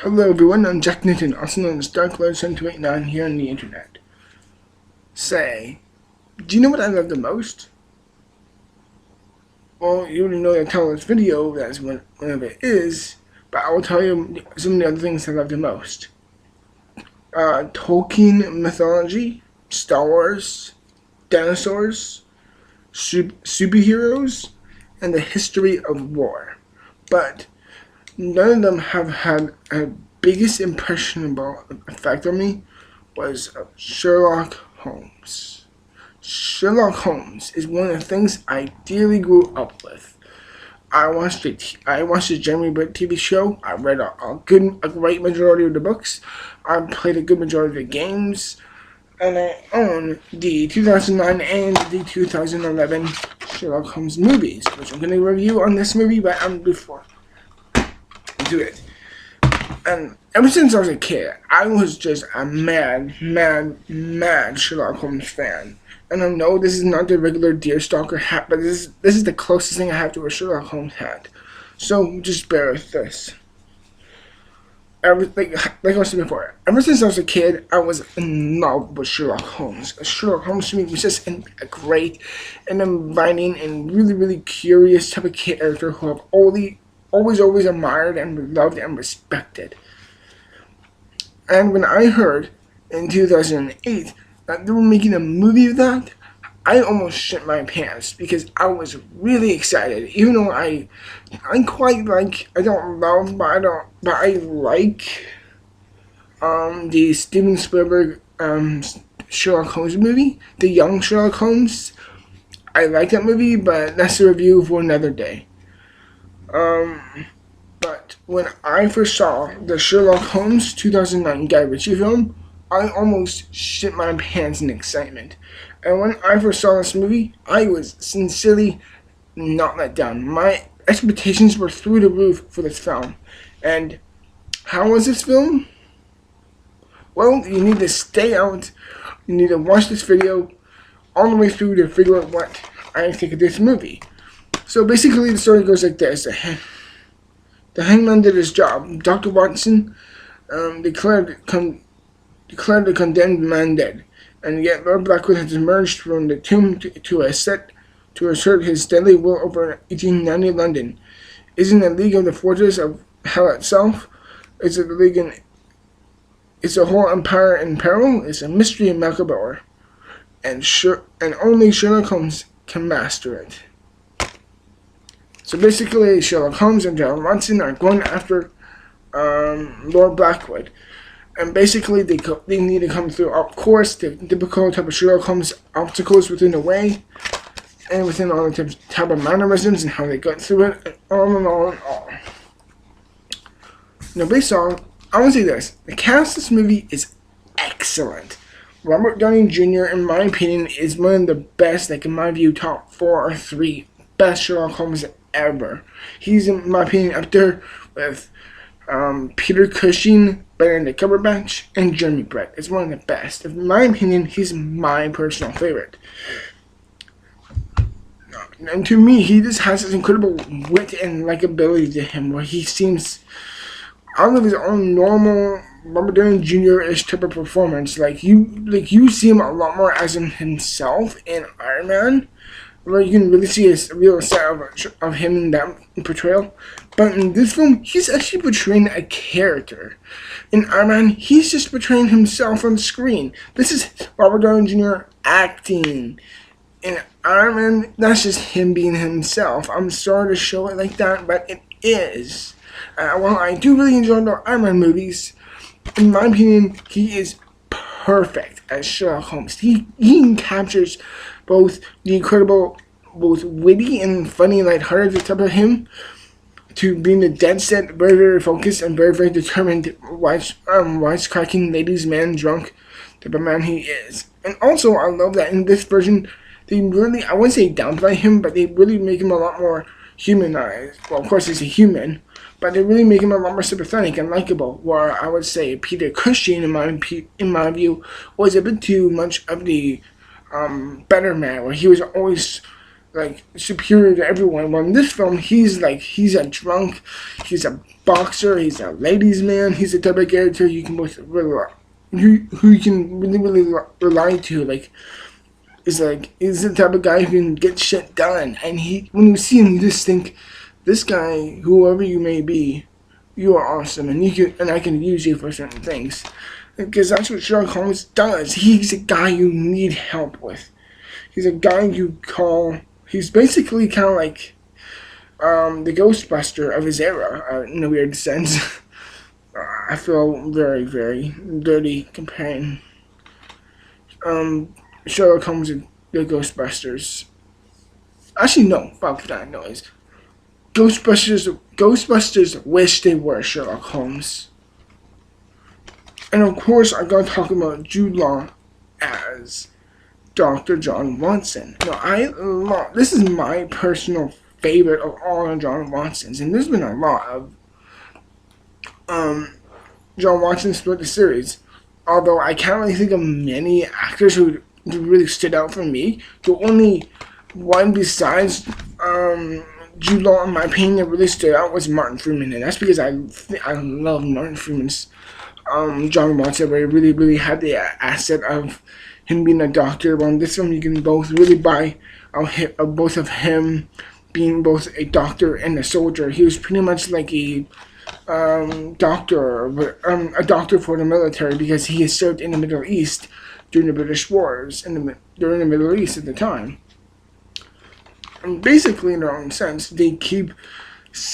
Hello everyone, I'm Jack Newton, also known as Darklord7289 here on the internet. Say, do you know what I love the most? Well, you already know the title of this video, that's one of it is, but I will tell you some of the other things I love the most. Tolkien mythology, Star Wars, dinosaurs, superheroes, and the history of war. But none of them have had a biggest impressionable effect on me was Sherlock Holmes. Sherlock Holmes is one of the things I dearly grew up with. I watched the Jeremy Britt TV show. I read a great majority of the books. I played a good majority of the games, and I own the 2009 and the 2011 Sherlock Holmes movies, which I'm going to review on this movie, but before do it. And ever since I was a kid, I was just a mad Sherlock Holmes fan. And I know this is not the regular Deerstalker hat, but this is the closest thing I have to a Sherlock Holmes hat. So just bear with this. Like I said before, ever since I was a kid, I was in love with Sherlock Holmes. Sherlock Holmes to me was just a great and inviting and really curious type of character who I've always admired and loved and respected. And when I heard in 2008 that they were making a movie of that, I almost shit my pants because I was really excited. Even though I don't love, but I like the Steven Spielberg Sherlock Holmes movie, the young Sherlock Holmes. I like that movie, but that's a review for another day. But when I first saw the Sherlock Holmes 2009 Guy Ritchie film, I almost shit my pants in excitement. And when I first saw this movie, I was sincerely not let down. My expectations were through the roof for this film. And how was this film? Well, you need to stay out. You need to watch this video all the way through to figure out what I think of this movie. So basically, the story goes like this. The hangman did his job. Dr. Watson declared the condemned man dead, and yet Lord Blackwood has emerged from the tomb to assert his deadly will over 1890 London. Isn't the League of the Fortress of Hell itself? Is it the League is the whole empire in peril? It's a mystery in macabre, and only Sherlock Holmes can master it. So basically, Sherlock Holmes and John Watson are going after Lord Blackwood. And basically, they need to come through, of course, the typical type of Sherlock Holmes obstacles within the way, and within all the type of mannerisms and how they got through it, and all and all and all. Now, based on, I want to say this, the cast of this movie is excellent. Robert Downey Jr., in my opinion, is one of the best, like in my view, top 4 or 3 best Sherlock Holmes ever. He's, in my opinion, up there with Peter Cushing, Benedict Cumberbatch, and Jeremy Britt. It's one of the best. In my opinion, he's my personal favorite. And to me, he just has this incredible wit and likability to him, where he seems out of his own normal Robert Downey Jr.-ish type of performance. Like you see him a lot more as himself in Iron Man, where you can really see a real side of him in that portrayal. But in this film, he's actually portraying a character. In Iron Man, he's just portraying himself on screen. This is Robert Downey Jr. acting. In Iron Man, that's just him being himself. I'm sorry to show it like that, but it is. While I do really enjoy the Iron Man movies, in my opinion, he is perfect as Sherlock Holmes. He captures both the incredible, both witty and funny, lighthearted type of him, to being the dead set, very focused, and very determined, wisecracking ladies' man drunk type of man he is. And also, I love that in this version, they really, I wouldn't say downplay him, but they really make him a lot more humanized. Well, of course, he's a human, but they really make him a lot more sympathetic and likable. Where I would say Peter Cushing, in my view, was a bit too much of the better man, where he was always like superior to everyone. Well, in this film, he's a drunk, he's a boxer, he's a ladies' man. He's the type of character you can both rely, who you can really rely to. Is the type of guy who can get shit done. And when you see him, you just think, this guy, whoever you may be, you are awesome, and I can use you for certain things. Because that's what Sherlock Holmes does. He's a guy you need help with. He's a guy you call. He's basically kind of like the Ghostbuster of his era, in a weird sense. I feel very, very dirty comparing Sherlock Holmes and the Ghostbusters. Actually, no, fuck that noise. Ghostbusters wish they were Sherlock Holmes. And of course, I gotta talk about Jude Law as Dr. John Watson. Now, this is my personal favorite of all of John Watson's, and there's been a lot of John Watson throughout the series. Although I can't really think of many actors who really stood out for me. The only one besides Jude Law, in my opinion, that really stood out was Martin Freeman, and that's because I love Martin Freeman's John Watson, where he really had the asset of him being a doctor. Well, in this film, you can both really buy both of him being both a doctor and a soldier. He was pretty much like a doctor for the military, because he had served in the Middle East during the British wars during the Middle East at the time. And basically, in their own sense, they keep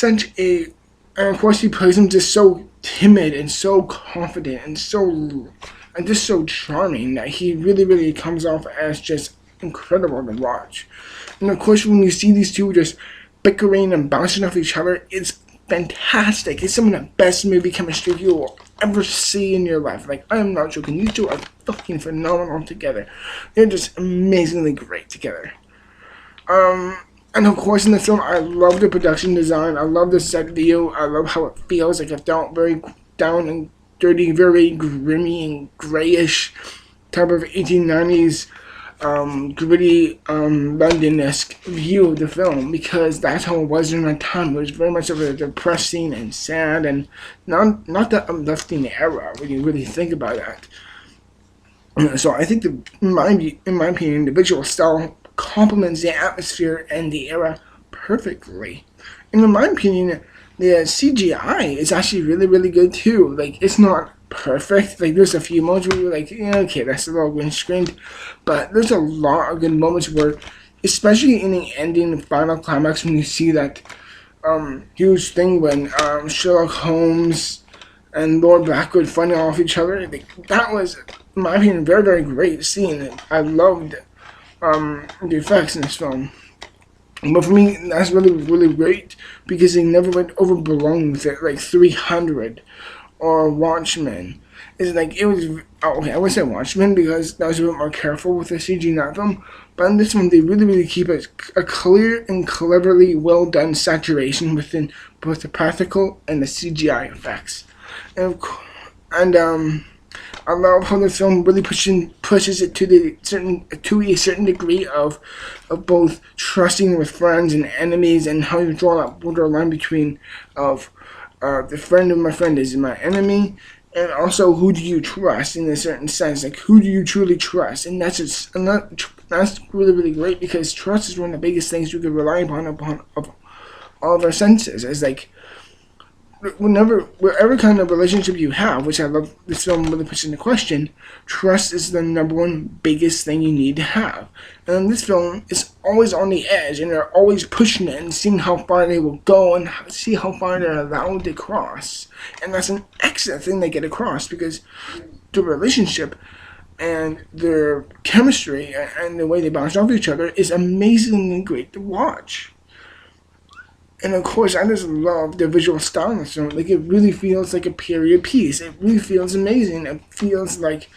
and of course he plays him just so timid and so confident and just so charming that he really comes off as just incredible to watch. And of course, when you see these two just bickering and bouncing off each other, it's fantastic. It's some of the best movie chemistry you will ever see in your life. I am not joking. These two are fucking phenomenal together. They're just amazingly great together. And of course, in the film, I love the production design. I love the set view. I love how it feels. It felt very down and dirty, very grimy and grayish type of 1890s gritty London-esque view of the film, because that's how it was during that time. It was very much of a depressing and sad and not that uplifting era when you really think about that. So I think in my opinion, the visual style complements the atmosphere and the era perfectly. And in my opinion, the CGI is actually really good too. It's not perfect. There's a few moments where you're like, yeah, okay, that's a little green screened, but there's a lot of good moments where, especially in the ending and final climax, when you see that huge thing when Sherlock Holmes and Lord Blackwood fighting off each other, that was, in my opinion, very great scene. I loved the effects in this film. But for me, that's really great, because they never went overblown with it, like 300 or Watchmen. It was, okay, I would say Watchmen, because that was a bit more careful with the CG in that film. But in this one, they really keep a clear and cleverly well done saturation within both the practical and the CGI effects. And I love how the film really pushes it to a certain degree of both trusting with friends and enemies, and how you draw that borderline between the friend of my friend is my enemy, and also who do you trust in a certain sense, who do you truly trust. And that's really great, because trust is one of the biggest things you can rely upon of all of our senses. It's whatever kind of relationship you have, which I love this film really puts into question, trust is the number one biggest thing you need to have. And this film is always on the edge, and they're always pushing it and seeing how far they will go and see how far they're allowed to cross. And that's an excellent thing they get across, because the relationship and their chemistry and the way they bounce off each other is amazingly great to watch. And of course, I just love the visual style in this film. It really feels like a period piece. It really feels amazing. It feels like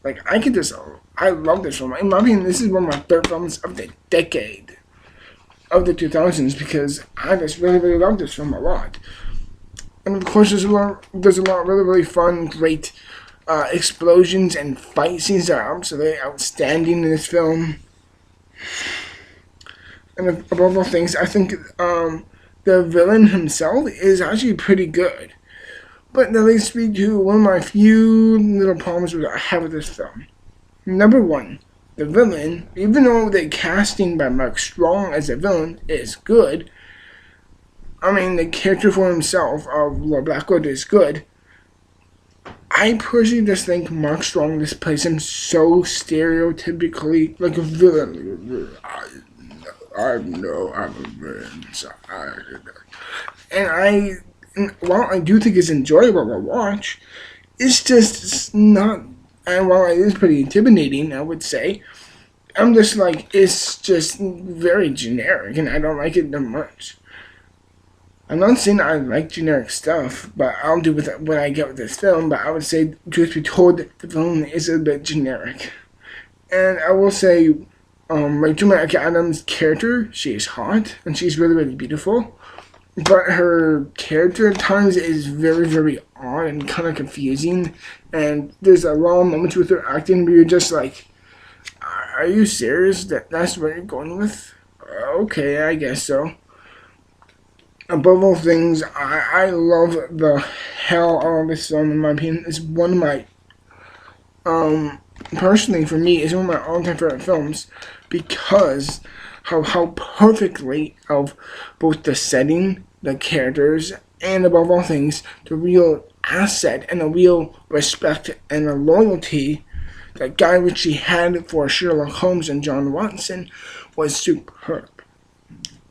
I love this film. In my opinion, this is one of my favorite films of the decade, of the 2000s, because I just really love this film a lot. And of course, there's a lot of really fun, great explosions and fight scenes that are absolutely outstanding in this film. And above all things, I think the villain himself is actually pretty good. But that leads me to one of my few little problems that I have with this film. Number one, the villain, even though the casting by Mark Strong as a villain is good, I mean, the character for himself of Lord Blackwood is good. I personally just think Mark Strong just plays him so stereotypically like a villain. I know I'm a villain. While I do think it's enjoyable to watch, it's just not. And while it is pretty intimidating, I would say, I'm just like, it's just very generic, and I don't like it that much. I'm not saying I like generic stuff, but I'll do with what I get with this film. But I would say, truth be told, the film is a bit generic. And I will say, Rachel McAdams' character, she is hot, and she's really, really beautiful. But her character at times is very, very odd and kind of confusing. And there's a lot of moments with her acting where you're just like, are you serious? That's what you're going with? Okay, I guess so. Above all things, I love the hell out of this film, in my opinion. It's one of my, personally for me, it's one of my all-time favorite films because how perfectly of both the setting, the characters, and above all things, the real asset and the real respect and the loyalty that Guy Ritchie had for Sherlock Holmes and John Watson was superb.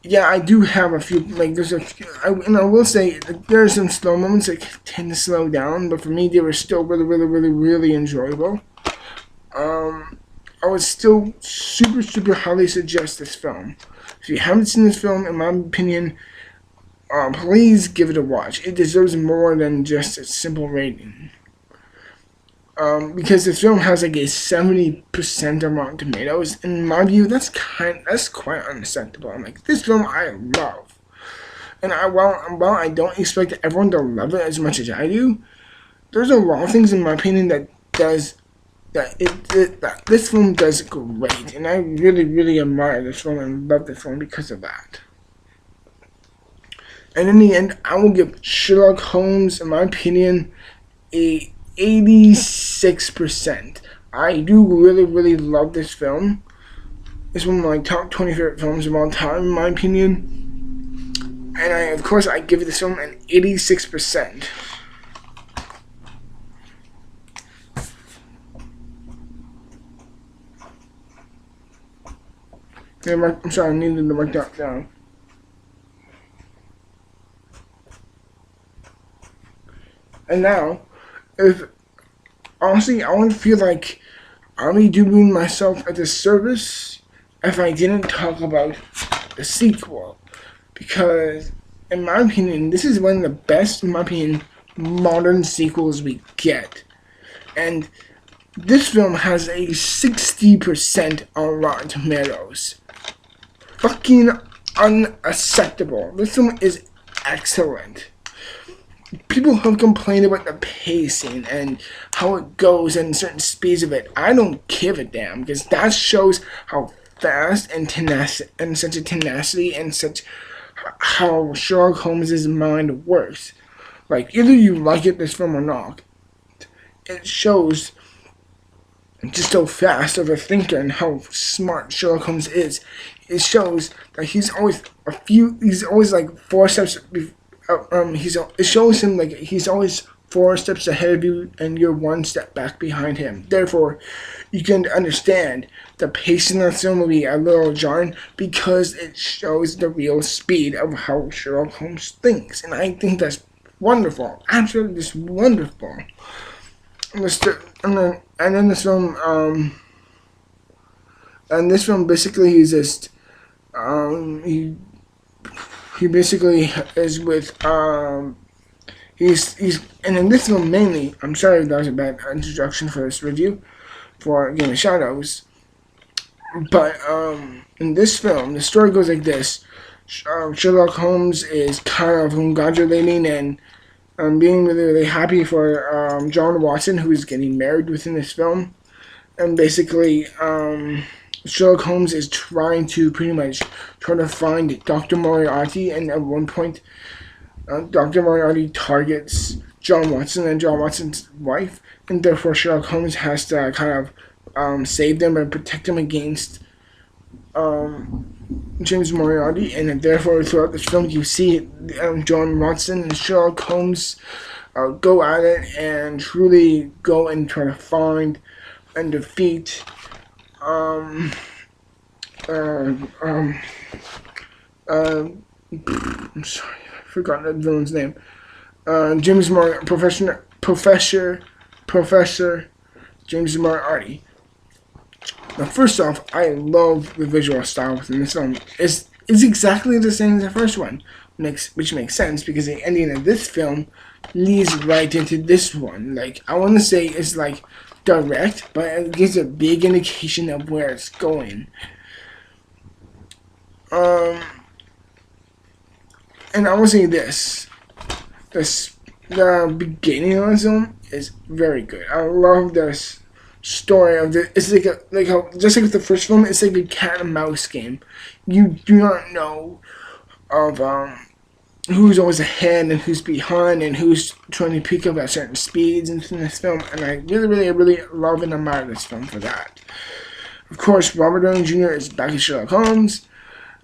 Yeah, I do have a few, like, and I will say, there are some slow moments that tend to slow down, but for me, they were still really, really, really, really enjoyable. I would still super, super highly suggest this film. If you haven't seen this film, in my opinion, please give it a watch. It deserves more than just a simple rating. Because the film has like a 70% on Rotten Tomatoes. In my view, that's quite unacceptable. I'm like, this film I love, and while I don't expect everyone to love it as much as I do, there's a lot of things in my opinion that this film does great, and I really, really admire this film and love this film because of that. And in the end, I will give Sherlock Holmes, in my opinion, a 86%. I do really, really love this film. It's one of my top 20 favorite films of all time, in my opinion. And of course, I give this film an 86%. I'm sorry, I needed to write that down. And now, honestly, I would feel like I'll be doing myself a disservice if I didn't talk about the sequel. Because, in my opinion, this is one of the best, in my opinion, modern sequels we get. And this film has a 60% on Rotten Tomatoes. Fucking unacceptable. This film is excellent. People have complained about the pacing and how it goes and certain speeds of it. I don't give a damn, because that shows how fast and such a tenacity and such how Sherlock Holmes' mind works. Like, either you like this film or not, it shows just so fast of a thinker and how smart Sherlock Holmes is. It shows that he's always like 4 steps. It shows him like he's always 4 steps ahead of you, and you're 1 step back behind him. Therefore, you can understand the pacing of the film will be a little jarring because it shows the real speed of how Sherlock Holmes thinks, and I think that's wonderful, absolutely just wonderful. And then this film, basically he's just, he basically is with, he's, and in this film mainly, I'm sorry that was a bad introduction for this review, for Game of Shadows, but, in this film, the story goes like this. Sherlock Holmes is kind of congratulating and being really, really happy for John Watson, who is getting married within this film. And basically, Sherlock Holmes is trying to pretty much try to find Dr. Moriarty, and at one point, Dr. Moriarty targets John Watson and John Watson's wife, and therefore Sherlock Holmes has to kind of save them and protect them against James Moriarty, and therefore throughout this film you see John Watson and Sherlock Holmes go at it and truly go and try to find and defeat I'm sorry, I forgot the villain's name. Professor James Moriarty. Now, first off, I love the visual style within this film. It's exactly the same as the first one, which makes sense because the ending of this film leads right into this one. Like, I want to say it's like direct, but it gives a big indication of where it's going. And I want to say this: the beginning of the film is very good. I love this story of the. It's just like with the first film, it's like a cat and mouse game. You do not know of who's always ahead and who's behind and who's trying to pick up at certain speeds in this film. And I really love and admire this film for that. Of course, Robert Downey Jr. is back as Sherlock Holmes,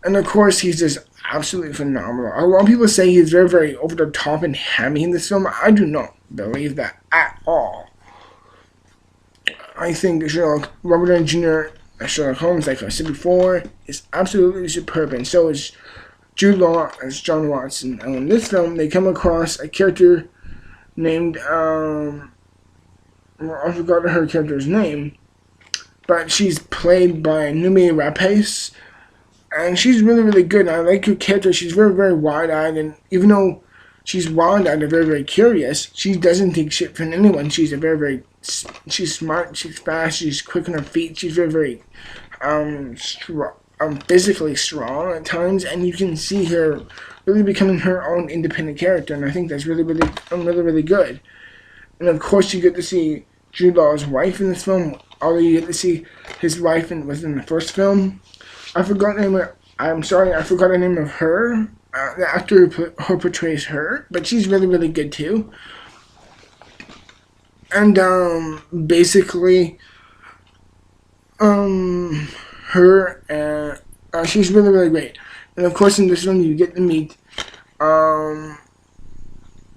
and of course he's just absolutely phenomenal. A lot of people say he's very over the top and hammy in this film. I do not believe that at all. I think Robert Downey Jr. as Sherlock Holmes, like I said before, is absolutely superb, and so is Jude Law as John Watson. And in this film, they come across a character named, I forgot her character's name, but she's played by Noomi Rapace, and she's really good. And I like her character. She's very wide-eyed, and even though she's wide-eyed and very curious, she doesn't take shit from anyone. She's she's smart, she's fast, she's quick on her feet, she's very physically strong at times, and you can see her really becoming her own independent character, and I think that's really good. And of course, you get to see Jude Law's wife in this film, although you get to see his wife within the first film. I forgot the name. I'm sorry, I forgot the name of her. The actor who portrays her, but she's really good too. And basically, she's really great. And of course, in this one, you get to meet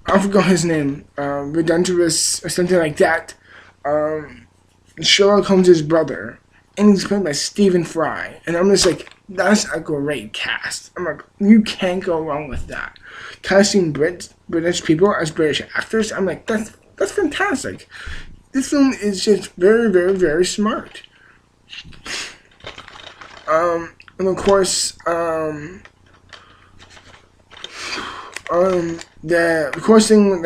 I forgot his name, Redunculus or something like that. Sherlock Holmes' brother, and he's played by Stephen Fry. And I'm just like, that's a great cast. I'm like, you can't go wrong with that. Casting British people as British actors, I'm like, that's fantastic. This film is just very smart. And of course, the thing,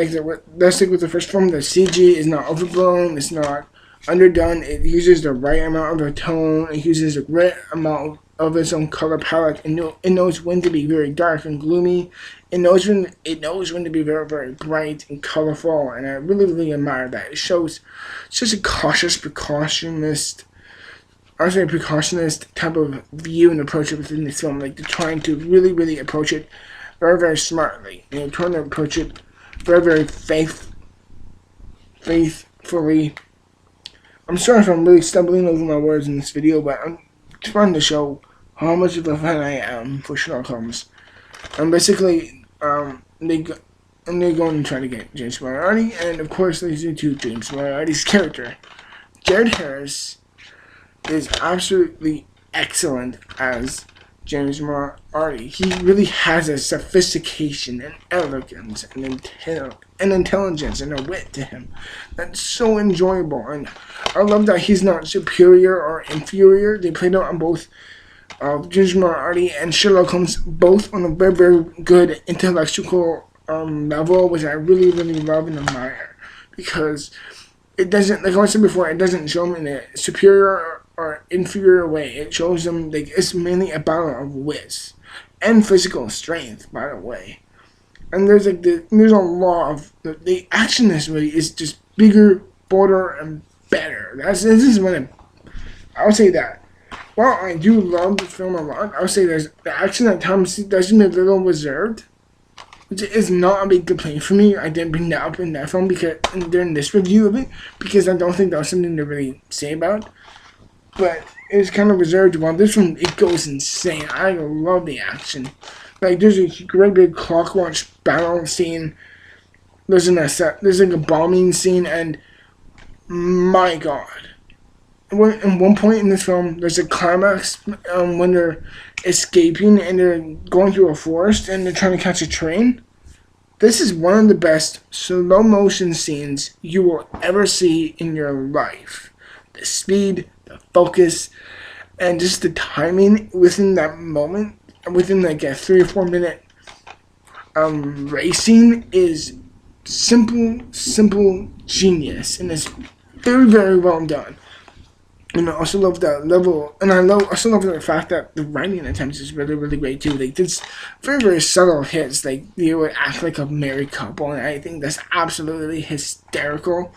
that's like with the first film, the CG is not overblown, it's not underdone, it uses the right amount of a tone, it uses the right amount of its own color palette, and it knows when to be very dark and gloomy. It knows when to be very bright and colorful, and I really admire that. It shows such a precautionist type of view and approach within this film. Like, they're trying to really approach it very smartly. You know, trying to approach it very faithfully. I'm sorry if I'm really stumbling over my words in this video, but I'm trying to show how much of a fan I am for Sherlock Holmes. And basically, they're going to try to get James Moriarty, and of course, they do to James Moriarty's character. Jared Harris is absolutely excellent as James Moriarty. He really has a sophistication and elegance and intelligence and a wit to him that's so enjoyable. And I love that he's not superior or inferior. They played out on both James Moriarty and Sherlock Holmes, both on a very good intellectual level, which I really love and admire, because it doesn't, like I said before, it doesn't show them in a superior or inferior way. It shows them like it's mainly a battle of wits and physical strength, by the way. And there's a lot of the action in this movie is just bigger, bolder, and better. This is when I would say that while I do love the film a lot, I would say there's the action at times does seem a little reserved, which is not a big complaint for me. I didn't bring that up in that film because during this review of it, because I don't think that was something to really say about. But it was kind of reserved. While this one, it goes insane. I love the action. Like there's a great big clock watch battle scene. There's like a bombing scene, and my God. At one point in this film, there's a climax when they're escaping and they're going through a forest and they're trying to catch a train. This is one of the best slow motion scenes you will ever see in your life. The speed, the focus, and just the timing within that moment, within like a 3 or 4 minute racing is simple genius, and it's very, very well done. And I also love that level, and also love the fact that the writing attempts is really, really great too. Like it's very, very subtle hits. Like they would act like a married couple, and I think that's absolutely hysterical.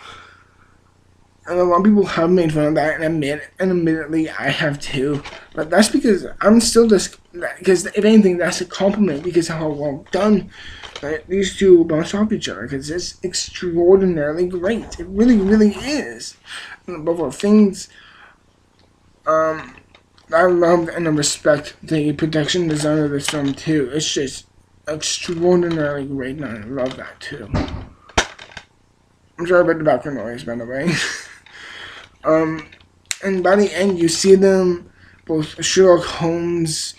And a lot of people have made fun of that, and admittedly, I have too. But that's because I'm still just because if anything, that's a compliment because of how well done these two bounce off each other. Because it's extraordinarily great. It really, really is. And above all things. I love and respect the production design of this film too. It's just extraordinarily great, and I love that too. I'm sorry about the background noise, by the way. And by the end, you see them, both Sherlock Holmes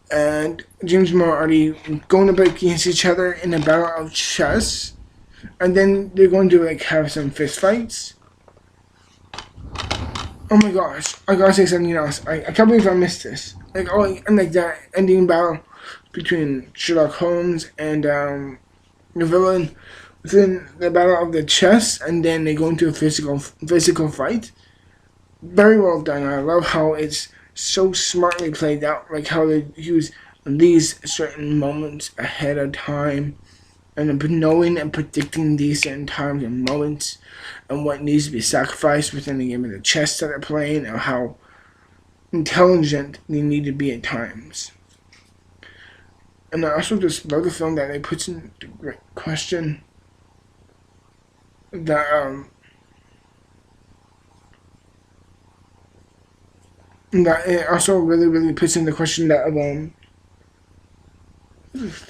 and James Moriarty, going up against each other in a battle of chess, and then they're going to like have some fist fights. Oh my gosh, I gotta say something else. I can't believe I missed this. And like that ending battle between Sherlock Holmes and the villain within the battle of the chess, and then they go into a physical fight. Very well done. I love how it's so smartly played out, like how they use these certain moments ahead of time, and knowing and predicting these certain times and moments and what needs to be sacrificed within the game of the chess that they're playing, and how intelligent they need to be at times. And I also just love the film that it puts in the great question that that it also really, really puts in the question that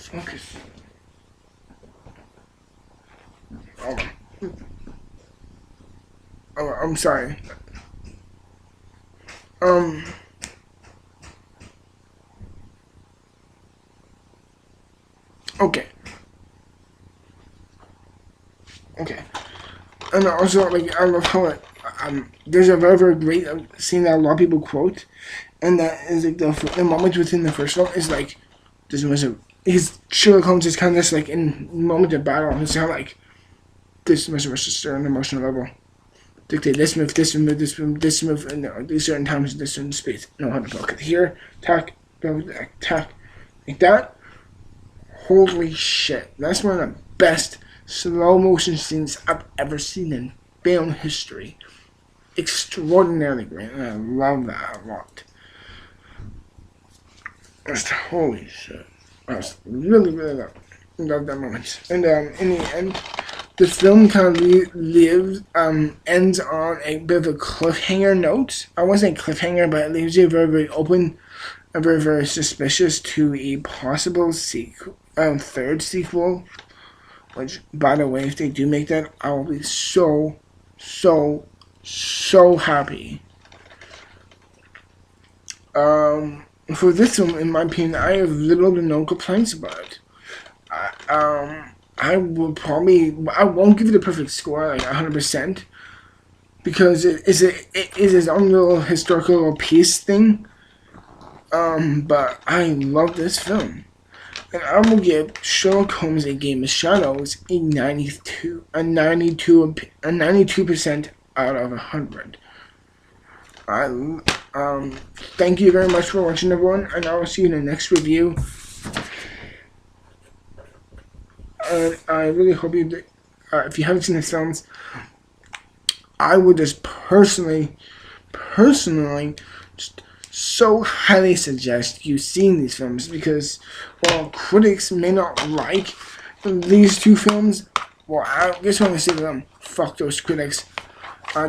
focus. Oh, I'm sorry. Okay. And also, like, I love how there's a very, very great scene that a lot of people quote, and that is like the moment within the first film is like this was Sherlock Holmes is kind of just like in moment of battle. It's kind of like this must register an emotional level. Dictate this move, and these certain times, this certain space. Know how to block it here. Attack, attack, like that. Holy shit! That's one of the best slow motion scenes I've ever seen in film history. Extraordinarily great, and I love that a lot. Just holy shit! I was really, really love that moment. And in the end, the film kind of ends on a bit of a cliffhanger note. I won't say cliffhanger, but it leaves you very, very open and very, very suspicious to a possible third sequel. Which, by the way, if they do make that, I will be so happy. For this one, in my opinion, I have little to no complaints about it. I won't give it a perfect score, like 100%, because it is its own little historical piece thing. But I love this film. And I will give Sherlock Holmes: A Game of Shadows a 92% out of 100. Thank you very much for watching, everyone, and I will see you in the next review. And I really hope you, if you haven't seen the films, I would just personally, just so highly suggest you seeing these films because while critics may not like these two films, well, I just want to say to them, fuck those critics.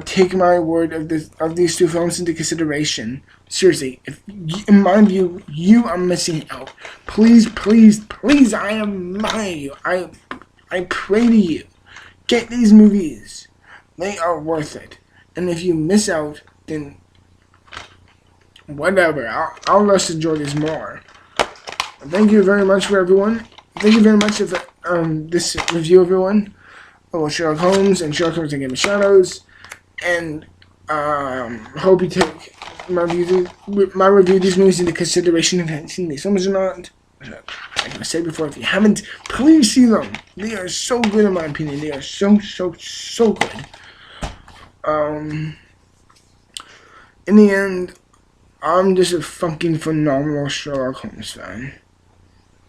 Take my word of these two films into consideration. Seriously, if in my view you are missing out, please, please, please, I admire you. I pray to you, get these movies. They are worth it. And if you miss out, then whatever. I'll just enjoy this more. Thank you very much for everyone. Thank you very much for this review, everyone. Sherlock Holmes and Sherlock Holmes and AGame Shadows. And hope you take my review of these movies into consideration if you haven't seen these films or not. Like I said before, if you haven't, please see them. They are so good in my opinion. They are so good. In the end, I'm just a fucking phenomenal Sherlock Holmes fan.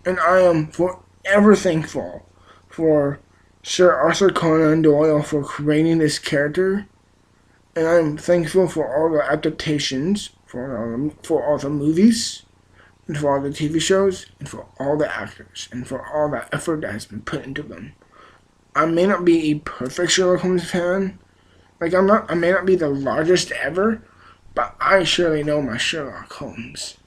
And I am forever thankful for Sir Arthur Conan Doyle for creating this character. And I'm thankful for all the adaptations, for all the movies, and for all the TV shows, and for all the actors, and for all the effort that has been put into them. I may not be a perfect Sherlock Holmes fan. I may not be the largest ever, but I surely know my Sherlock Holmes.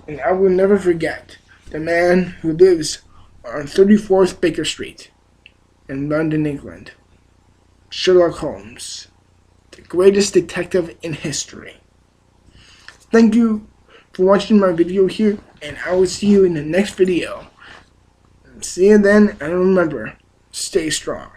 And I will never forget the man who lives on 34th Baker Street in London, England. Sherlock Holmes, the greatest detective in history. Thank you for watching my video here, and I will see you in the next video. See you then, and remember, stay strong.